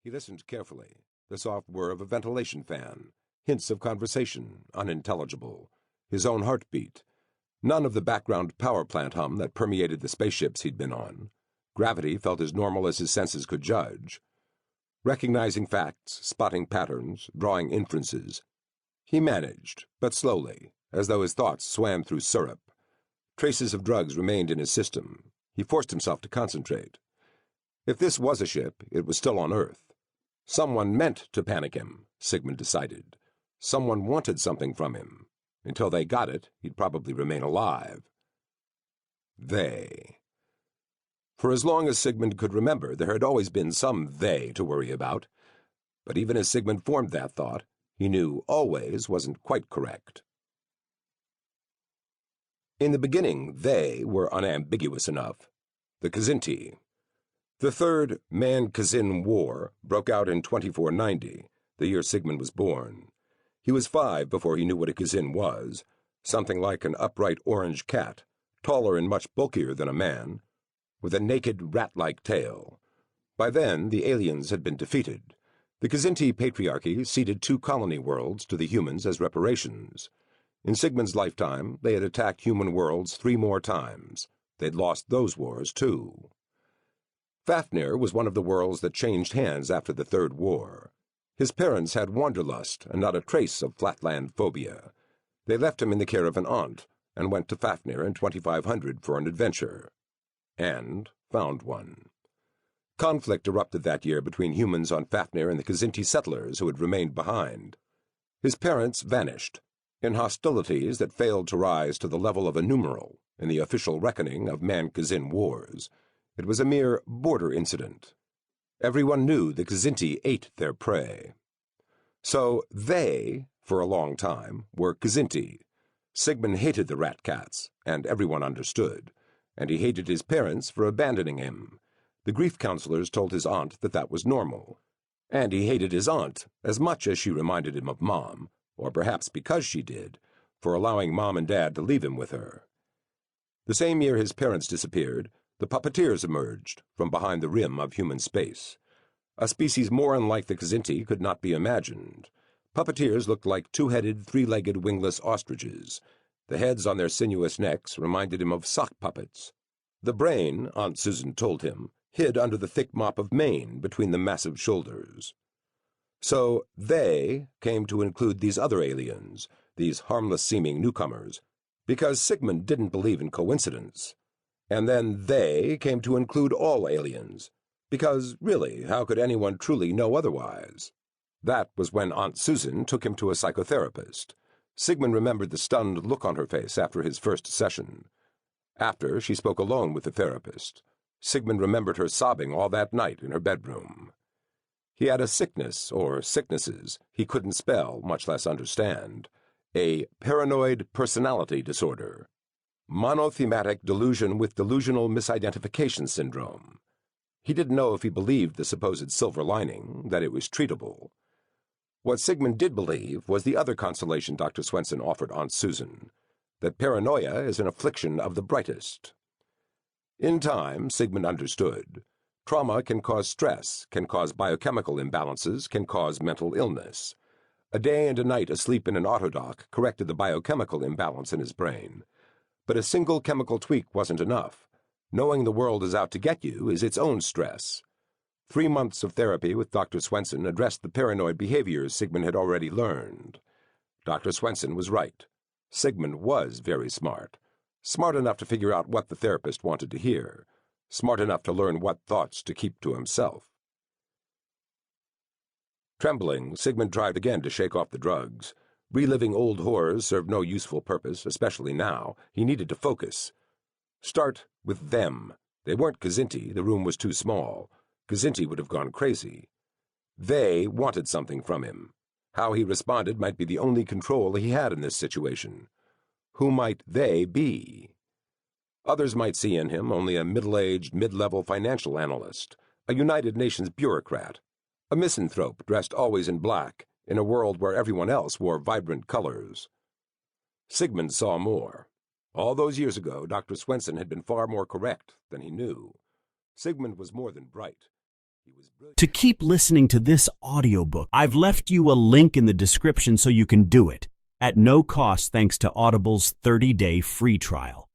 He listened carefully. The soft whir of a ventilation fan, hints of conversation, unintelligible, his own heartbeat. None of the background power plant hum that permeated the spaceships he'd been on. Gravity felt as normal as his senses could judge. Recognizing facts, spotting patterns, drawing inferences. He managed, but slowly, as though his thoughts swam through syrup. Traces of drugs remained in his system. He forced himself to concentrate. If this was a ship, it was still on Earth. Someone meant to panic him, Sigmund decided. Someone wanted something from him. Until they got it, he'd probably remain alive. They. For as long as Sigmund could remember, there had always been some they to worry about. But even as Sigmund formed that thought, he knew always wasn't quite correct. In the beginning, they were unambiguous enough. The Kzinti. The Third Man-Kzin War broke out in 2490, the year Sigmund was born. He was 5 before he knew what a Kzin was, something like an upright orange cat, taller and much bulkier than a man, with a naked rat-like tail. By then, the aliens had been defeated. The Kzinti Patriarchy ceded 2 colony worlds to the humans as reparations. In Sigmund's lifetime, they had attacked human worlds 3 more times. They'd lost those wars, too. Fafnir was one of the worlds that changed hands after the Third War. His parents had wanderlust and not a trace of flatland phobia. They left him in the care of an aunt and went to Fafnir in 2500 for an adventure. And found one. Conflict erupted that year between humans on Fafnir and the Kzinti settlers who had remained behind. His parents vanished, in hostilities that failed to rise to the level of a numeral in the official reckoning of Man-Kzin wars. It was a mere border incident. Everyone knew the Kzinti ate their prey. So they, for a long time, were Kzinti. Sigmund hated the rat cats, and everyone understood, and he hated his parents for abandoning him. The grief counselors told his aunt that that was normal, and he hated his aunt as much as she reminded him of Mom, or perhaps because she did, for allowing Mom and Dad to leave him with her. The same year his parents disappeared, the puppeteers emerged from behind the rim of human space. A species more unlike the Kzinti could not be imagined. Puppeteers looked like 2-headed, 3-legged wingless ostriches. The heads on their sinuous necks reminded him of sock puppets. The brain, Aunt Susan told him, hid under the thick mop of mane between the massive shoulders. So they came to include these other aliens, these harmless-seeming newcomers, because Sigmund didn't believe in coincidence. And then they came to include all aliens, because, really, how could anyone truly know otherwise? That was when Aunt Susan took him to a psychotherapist. Sigmund remembered the stunned look on her face after his first session. After, she spoke alone with the therapist. Sigmund remembered her sobbing all that night in her bedroom. He had a sickness, or sicknesses, he couldn't spell, much less understand. A paranoid personality disorder. Monothematic delusion with delusional misidentification syndrome. He didn't know if he believed the supposed silver lining, that it was treatable. What Sigmund did believe was the other consolation Dr. Swenson offered Aunt Susan, that paranoia is an affliction of the brightest. In time, Sigmund understood. Trauma can cause stress, can cause biochemical imbalances, can cause mental illness. A day and a night asleep in an autodock corrected the biochemical imbalance in his brain. But a single chemical tweak wasn't enough. Knowing the world is out to get you is its own stress. 3 months of therapy with Dr. Swenson addressed the paranoid behaviors Sigmund had already learned. Dr. Swenson was right. Sigmund was very smart. Smart enough to figure out what the therapist wanted to hear. Smart enough to learn what thoughts to keep to himself. Trembling, Sigmund tried again to shake off the drugs. Reliving old horrors served no useful purpose, especially now. He needed to focus. Start with them. They weren't Kzinti. The room was too small. Kzinti would have gone crazy. They wanted something from him. How he responded might be the only control he had in this situation. Who might they be? Others might see in him only a middle-aged, mid-level financial analyst, a United Nations bureaucrat, a misanthrope dressed always in black, in a world where everyone else wore vibrant colors. Sigmund saw more. All those years ago, Dr. Swenson had been far more correct than he knew. Sigmund was more than bright. To keep listening to this audiobook, I've left you a link in the description so you can do it, at no cost thanks to Audible's 30-day free trial.